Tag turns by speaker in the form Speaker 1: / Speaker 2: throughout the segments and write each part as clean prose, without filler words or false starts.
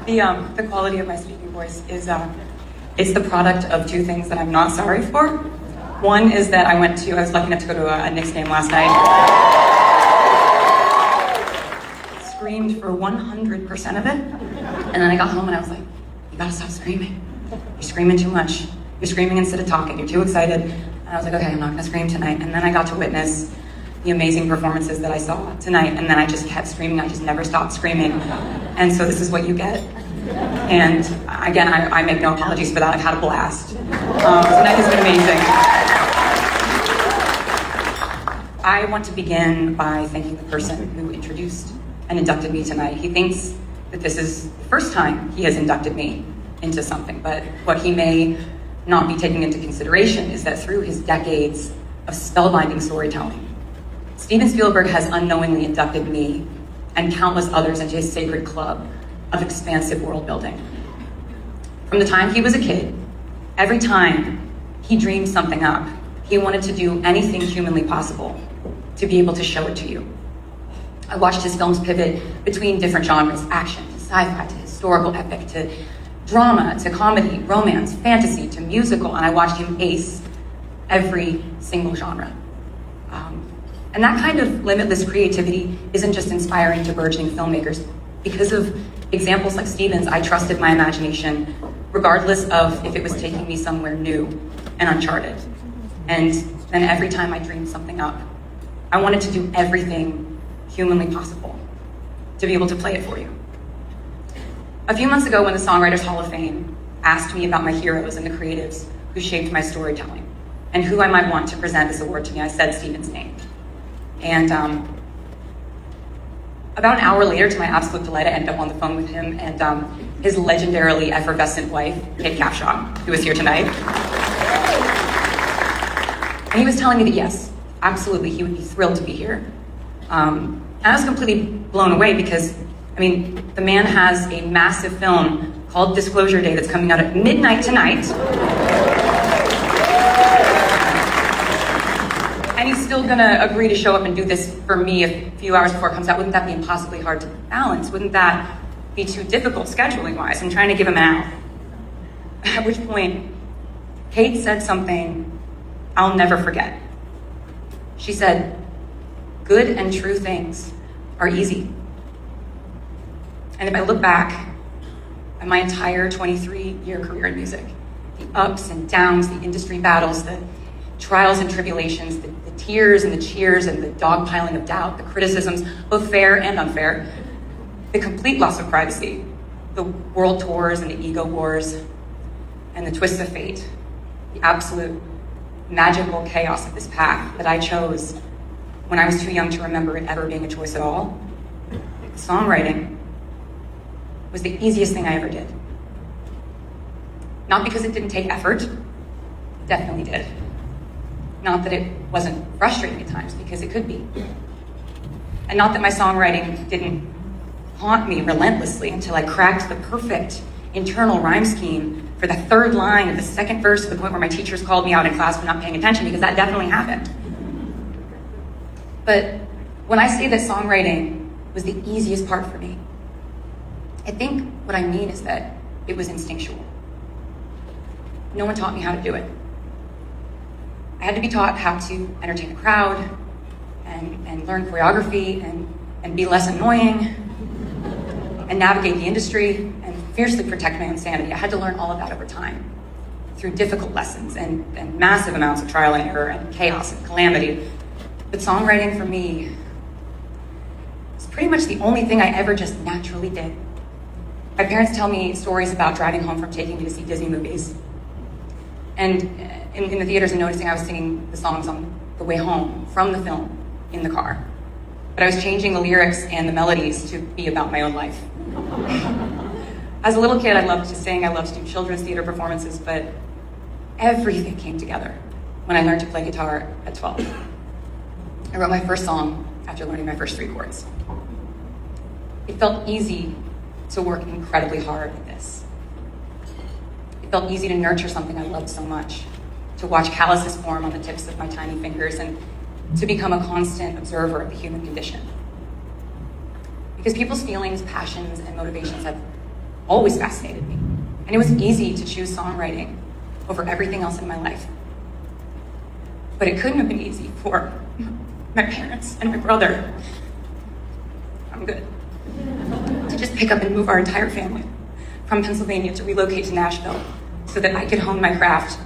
Speaker 1: The quality of my speaking voice is it's the product of two things that I'm not sorry for. One is that I was lucky enough to go to a Knicks game last night. Screamed for 100% of it. And then I got home and I was like, you gotta stop screaming. You're screaming too much. You're screaming instead of talking. You're too excited. And I was like, okay, I'm not gonna scream tonight. And then I got to witness the amazing performances that I saw tonight. And then I just kept screaming. I just never stopped screaming. And so this is what you get. And again, I make no apologies for that. I've had a blast. Tonight has been amazing. I want to begin by thanking the person who introduced and inducted me tonight. He thinks that this is the first time he has inducted me into something, but what he may not be taking into consideration is that through his decades of spellbinding storytelling, Steven Spielberg has unknowingly inducted me and countless others into his sacred club of expansive world building. From the time he was a kid, every time he dreamed something up, he wanted to do anything humanly possible to be able to show it to you. I watched his films pivot between different genres, action to sci-fi to historical epic to drama to comedy, romance, fantasy to musical, and I watched him ace every single genre. And that kind of limitless creativity isn't just inspiring to burgeoning filmmakers. Because of examples like Steven's, I trusted my imagination, regardless of if it was taking me somewhere new and uncharted. And then every time I dreamed something up, I wanted to do everything humanly possible to be able to play it for you. A few months ago, when the Songwriters Hall of Fame asked me about my heroes and the creatives who shaped my storytelling and who I might want to present this award to me, I said Steven's name. And about an hour later, to my absolute delight, I ended up on the phone with him and his legendarily effervescent wife, Kate Capshaw, who is here tonight. And he was telling me that yes, absolutely, he would be thrilled to be here. And I was completely blown away because, I mean, the man has a massive film called Disclosure Day that's coming out at midnight tonight. And he's still gonna agree to show up and do this for me a few hours before it comes out. Wouldn't that be impossibly hard to balance? Wouldn't that be too difficult scheduling-wise? I'm trying to give him an out. At which point, Kate said something I'll never forget. She said, good and true things are easy. And if I look back at my entire 23-year career in music, the ups and downs, the industry battles, the trials and tribulations, the tears and the cheers and the dogpiling of doubt, the criticisms, both fair and unfair, the complete loss of privacy, the world tours and the ego wars, and the twists of fate, the absolute magical chaos of this path that I chose when I was too young to remember it ever being a choice at all. Songwriting was the easiest thing I ever did. Not because it didn't take effort, it definitely did. Not that it wasn't frustrating at times, because it could be. And not that my songwriting didn't haunt me relentlessly until I cracked the perfect internal rhyme scheme for the third line of the second verse to the point where my teachers called me out in class for not paying attention, because that definitely happened. But when I say that songwriting was the easiest part for me, I think what I mean is that it was instinctual. No one taught me how to do it. I had to be taught how to entertain a crowd and learn choreography and be less annoying and navigate the industry and fiercely protect my own sanity. I had to learn all of that over time through difficult lessons and massive amounts of trial and error and chaos and calamity. But songwriting for me is pretty much the only thing I ever just naturally did. My parents tell me stories about driving home from taking me to see Disney movies. And in the theaters and noticing I was singing the songs on the way home from the film in the car. But I was changing the lyrics and the melodies to be about my own life. As a little kid, I loved to sing, I loved to do children's theater performances, but everything came together when I learned to play guitar at 12. I wrote my first song after learning my first 3 chords. It felt easy to work incredibly hard at this. It felt easy to nurture something I loved so much, to watch calluses form on the tips of my tiny fingers, and to become a constant observer of the human condition. Because people's feelings, passions, and motivations have always fascinated me. And it was easy to choose songwriting over everything else in my life. But it couldn't have been easy for my parents and my brother, I'm good, to just pick up and move our entire family from Pennsylvania to relocate to Nashville so that I could hone my craft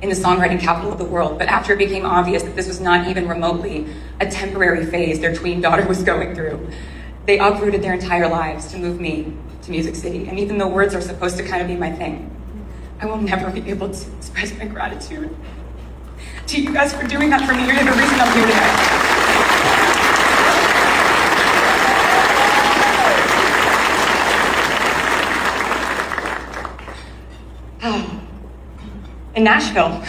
Speaker 1: in the songwriting capital of the world. But after it became obvious that this was not even remotely a temporary phase their tween daughter was going through, they uprooted their entire lives to move me to Music City. And even though words are supposed to kind of be my thing, I will never be able to express my gratitude to you guys for doing that for me. You're the reason I'm here today. In Nashville,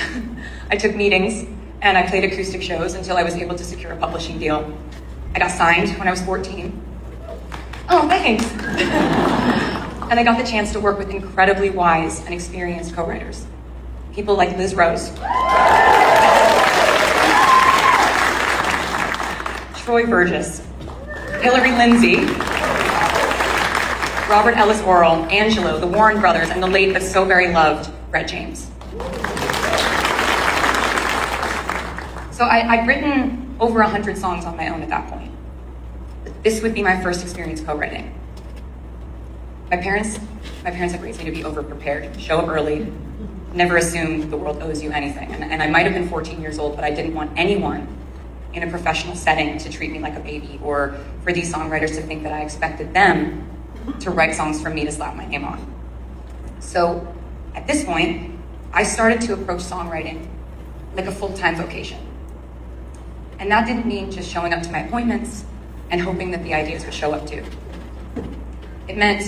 Speaker 1: I took meetings and I played acoustic shows until I was able to secure a publishing deal. I got signed when I was 14. Oh, thanks. And I got the chance to work with incredibly wise and experienced co-writers. People like Liz Rose, Troy Burgess, Hillary Lindsay, Robert Ellis Orrell, Angelo, the Warren brothers, and the late but so very loved Brett James. So I'd written over 100 songs on my own at that point. This would be my first experience co-writing. My parents had raised me to be over-prepared, show up early, never assume the world owes you anything. And I might have been 14 years old, but I didn't want anyone in a professional setting to treat me like a baby, or for these songwriters to think that I expected them to write songs for me to slap my name on. So at this point, I started to approach songwriting like a full-time vocation. And that didn't mean just showing up to my appointments and hoping that the ideas would show up too. It meant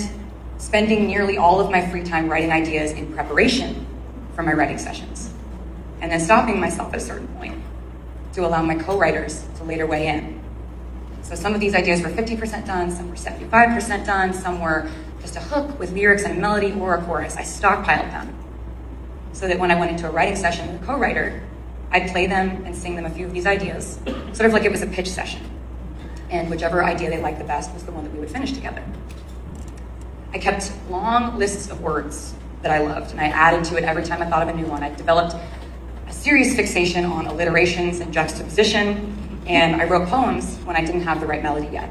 Speaker 1: spending nearly all of my free time writing ideas in preparation for my writing sessions, and then stopping myself at a certain point to allow my co-writers to later weigh in. So some of these ideas were 50% done, some were 75% done, some were just a hook with lyrics and a melody or a chorus. I stockpiled them so that when I went into a writing session with a co-writer, I'd play them and sing them a few of these ideas, sort of like it was a pitch session. And whichever idea they liked the best was the one that we would finish together. I kept long lists of words that I loved, and I added to it every time I thought of a new one. I developed a serious fixation on alliterations and juxtaposition, and I wrote poems when I didn't have the right melody yet.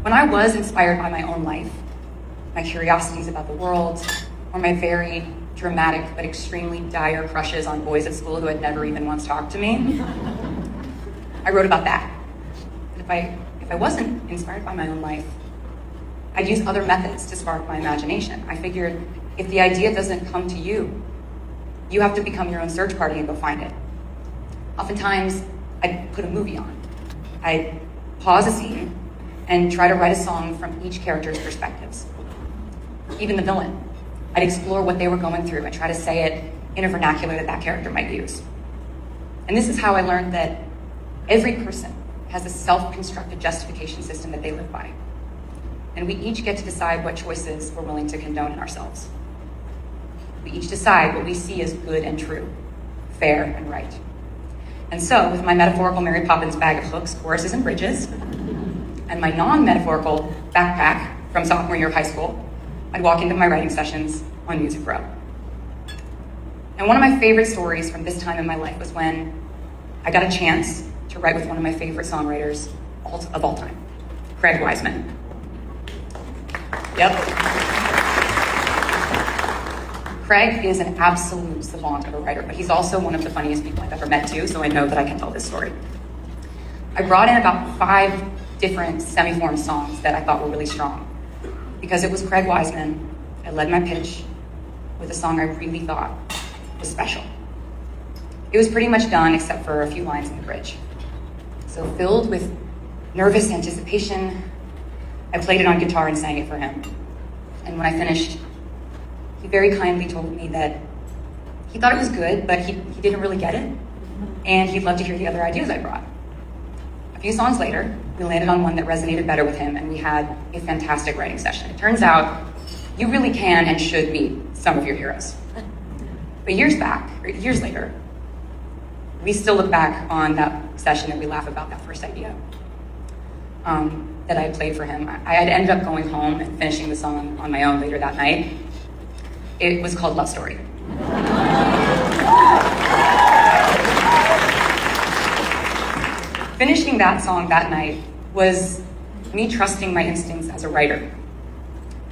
Speaker 1: When I was inspired by my own life, my curiosities about the world, or my very dramatic but extremely dire crushes on boys at school who had never even once talked to me, I wrote about that. But if I wasn't inspired by my own life, I'd use other methods to spark my imagination. I figured if the idea doesn't come to you, you have to become your own search party and go find it. Oftentimes, I'd put a movie on. I'd pause a scene and try to write a song from each character's perspectives. Even the villain. I'd explore what they were going through and try to say it in a vernacular that that character might use. And this is how I learned that every person has a self-constructed justification system that they live by. And we each get to decide what choices we're willing to condone in ourselves. We each decide what we see as good and true, fair and right. And so, with my metaphorical Mary Poppins bag of hooks, choruses, and bridges, and my non-metaphorical backpack from sophomore year of high school, I'd walk into my writing sessions on Music Row. And one of my favorite stories from this time in my life was when I got a chance to write with one of my favorite songwriters of all time, Craig Wiseman. Yep. Craig is an absolute savant of a writer, but he's also one of the funniest people I've ever met too, so I know that I can tell this story. I brought in about 5 different semi-formed songs that I thought were really strong. Because it was Craig Wiseman, I led my pitch with a song I really thought was special. It was pretty much done except for a few lines in the bridge. So filled with nervous anticipation, I played it on guitar and sang it for him. And when I finished, he very kindly told me that he thought it was good, but he didn't really get it, and he'd love to hear the other ideas I brought. A few songs later, we landed on one that resonated better with him, and we had a fantastic writing session. It turns out, you really can and should meet some of your heroes. But years later, we still look back on that session and we laugh about that first idea. that I played for him. I had ended up going home and finishing the song on my own later that night. It was called Love Story. Finishing that song that night was me trusting my instincts as a writer.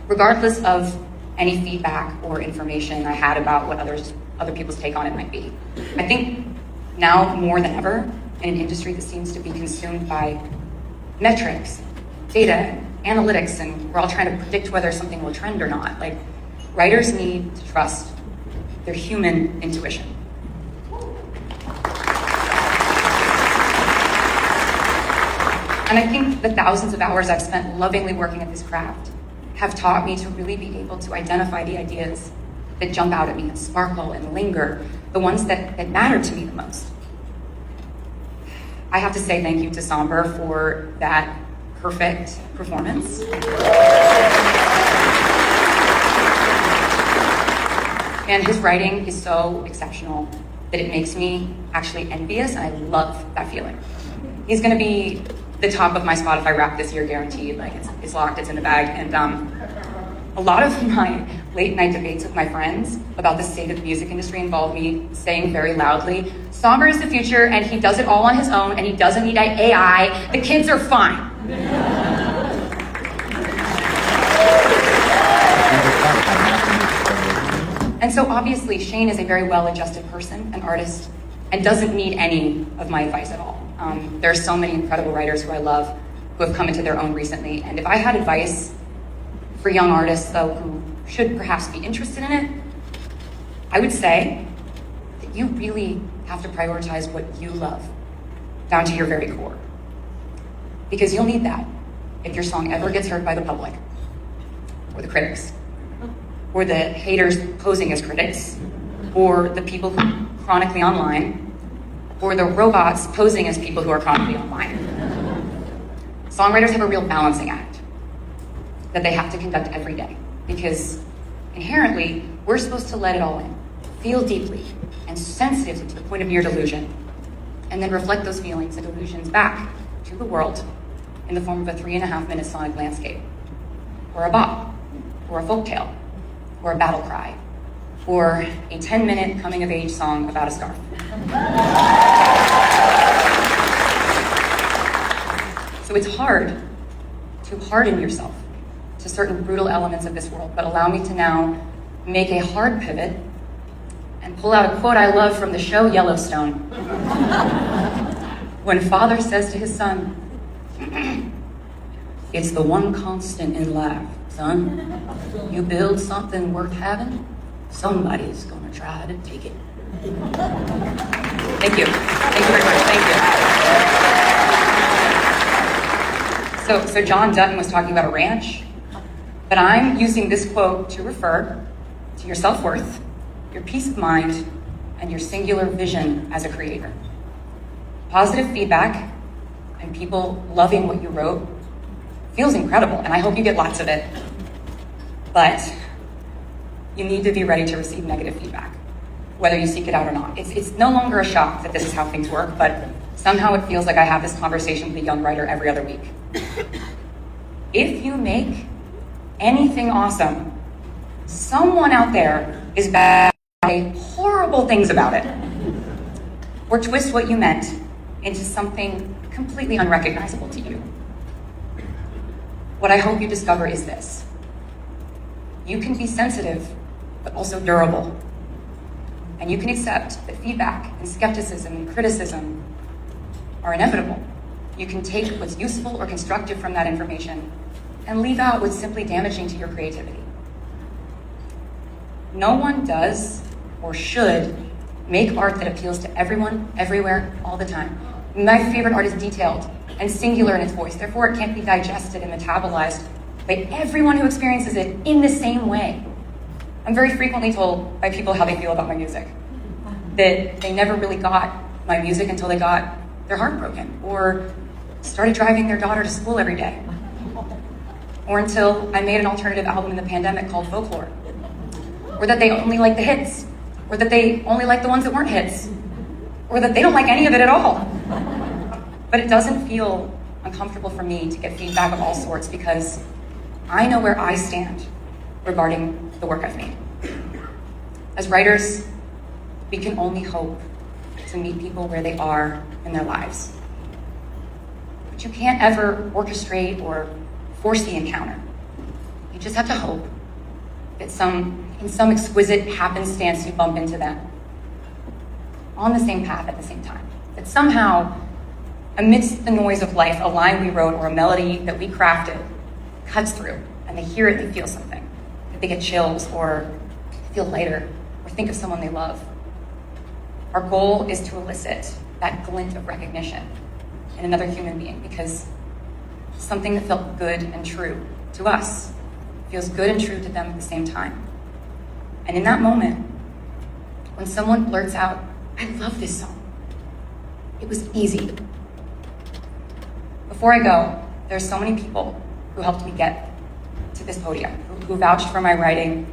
Speaker 1: Regardless of any feedback or information I had about what other people's take on it might be. I think now more than ever, in an industry that seems to be consumed by metrics, data, analytics, and we're all trying to predict whether something will trend or not. Like, writers need to trust their human intuition. And I think the thousands of hours I've spent lovingly working at this craft have taught me to really be able to identify the ideas that jump out at me and sparkle and linger, the ones that matter to me the most. I have to say thank you to Somber for that perfect performance. And his writing is so exceptional that it makes me actually envious, and I love that feeling. He's gonna be the top of my Spotify Wrapped this year, guaranteed. Like, it's locked, it's in the bag. And a lot of my late night debates with my friends about the state of the music industry involve me saying very loudly, Somber is the future, and he does it all on his own, and he doesn't need AI. The kids are fine. And so obviously Shane is a very well-adjusted person, an artist, and doesn't need any of my advice at all. There are so many incredible writers who I love who have come into their own recently, and if I had advice for young artists, though, who should perhaps be interested in it, I would say that you really have to prioritize what you love down to your very core. Because you'll need that if your song ever gets heard by the public, or the critics, or the haters posing as critics, or the people who are chronically online, or the robots posing as people who are chronically online. Songwriters have a real balancing act that they have to conduct every day, because inherently, we're supposed to let it all in, feel deeply and sensitive to the point of near delusion, and then reflect those feelings and delusions back to the world in the form of a 3.5-minute sonic landscape, or a bop, or a folktale, or a battle cry, or a 10-minute coming-of-age song about a scarf. So it's hard to harden yourself to certain brutal elements of this world, but allow me to now make a hard pivot and pull out a quote I love from the show Yellowstone. When father says to his son, it's the one constant in life, son. You build something worth having, somebody's gonna try to take it. Thank you. Thank you very much. Thank you. So John Dutton was talking about a ranch, but I'm using this quote to refer to your self-worth, your peace of mind, and your singular vision as a creator. Positive feedback and people loving what you wrote feels incredible, and I hope you get lots of it. But you need to be ready to receive negative feedback, whether you seek it out or not. It's no longer a shock that this is how things work, but somehow it feels like I have this conversation with a young writer every other week. If you make anything awesome, someone out there is bad at saying horrible things about it, or twist what you meant into something completely unrecognizable to you. What I hope you discover is this: you can be sensitive, but also durable. And you can accept that feedback and skepticism and criticism are inevitable. You can take what's useful or constructive from that information and leave out what's simply damaging to your creativity. No one does or should make art that appeals to everyone, everywhere, all the time. My favorite art is detailed and singular in its voice. Therefore, it can't be digested and metabolized by everyone who experiences it in the same way. I'm very frequently told by people how they feel about my music, that they never really got my music until they got their heart broken, or started driving their daughter to school every day, or until I made an alternative album in the pandemic called Folklore, or that they only like the hits, or that they only like the ones that weren't hits, or that they don't like any of it at all. But it doesn't feel uncomfortable for me to get feedback of all sorts because I know where I stand regarding the work I've made. As writers, we can only hope to meet people where they are in their lives. But you can't ever orchestrate or force the encounter. You just have to hope that in some exquisite happenstance you bump into them on the same path at the same time. That somehow, amidst the noise of life, a line we wrote or a melody that we crafted cuts through, and they hear it, they feel something. That they get chills or feel lighter or think of someone they love. Our goal is to elicit that glint of recognition in another human being because something that felt good and true to us feels good and true to them at the same time. And in that moment, when someone blurts out, "I love this song," it was easy. Before I go, there's so many people who helped me get to this podium, who vouched for my writing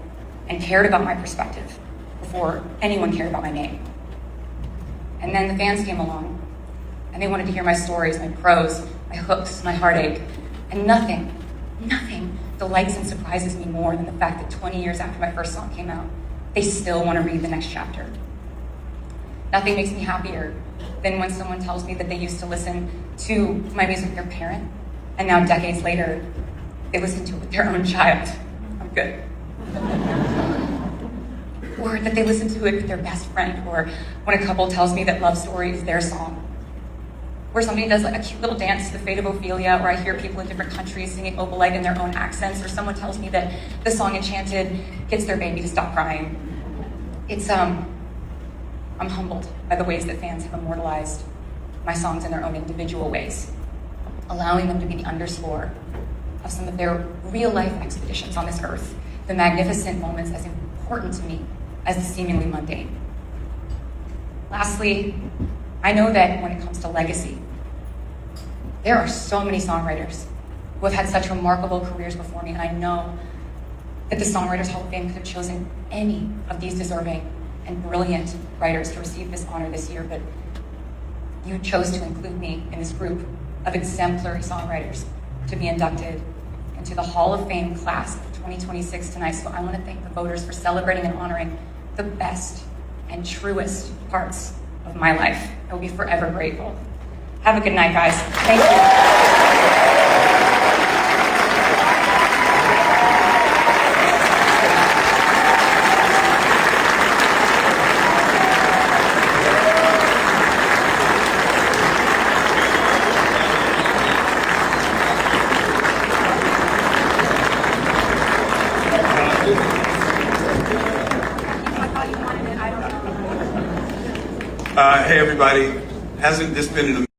Speaker 1: and cared about my perspective before anyone cared about my name. And then the fans came along, and they wanted to hear my stories, my prose, my hooks, my heartache, and nothing delights and surprises me more than the fact that 20 years after my first song came out, they still want to read the next chapter. Nothing makes me happier than when someone tells me that they used to listen to my music with their parent, and now decades later, they listen to it with their own child. I'm good. Or that they listen to it with their best friend, or when a couple tells me that Love Story is their song. Or somebody does like a cute little dance to the Fate of Ophelia, or I hear people in different countries singing Opalite in their own accents, or someone tells me that the song Enchanted gets their baby to stop crying. I'm humbled by the ways that fans have immortalized my songs in their own individual ways, allowing them to be the underscore of some of their real-life expeditions on this earth, the magnificent moments as important to me as the seemingly mundane. Lastly, I know that when it comes to legacy, there are so many songwriters who have had such remarkable careers before me, and I know that the Songwriters Hall of Fame could have chosen any of these deserving and brilliant writers to receive this honor this year, but you chose to include me in this group of exemplary songwriters to be inducted into the Hall of Fame class of 2026 tonight. So I want to thank the voters for celebrating and honoring the best and truest parts of my life. I will be forever grateful. Have a good night, guys. Thank you.
Speaker 2: Hey everybody, hasn't this been an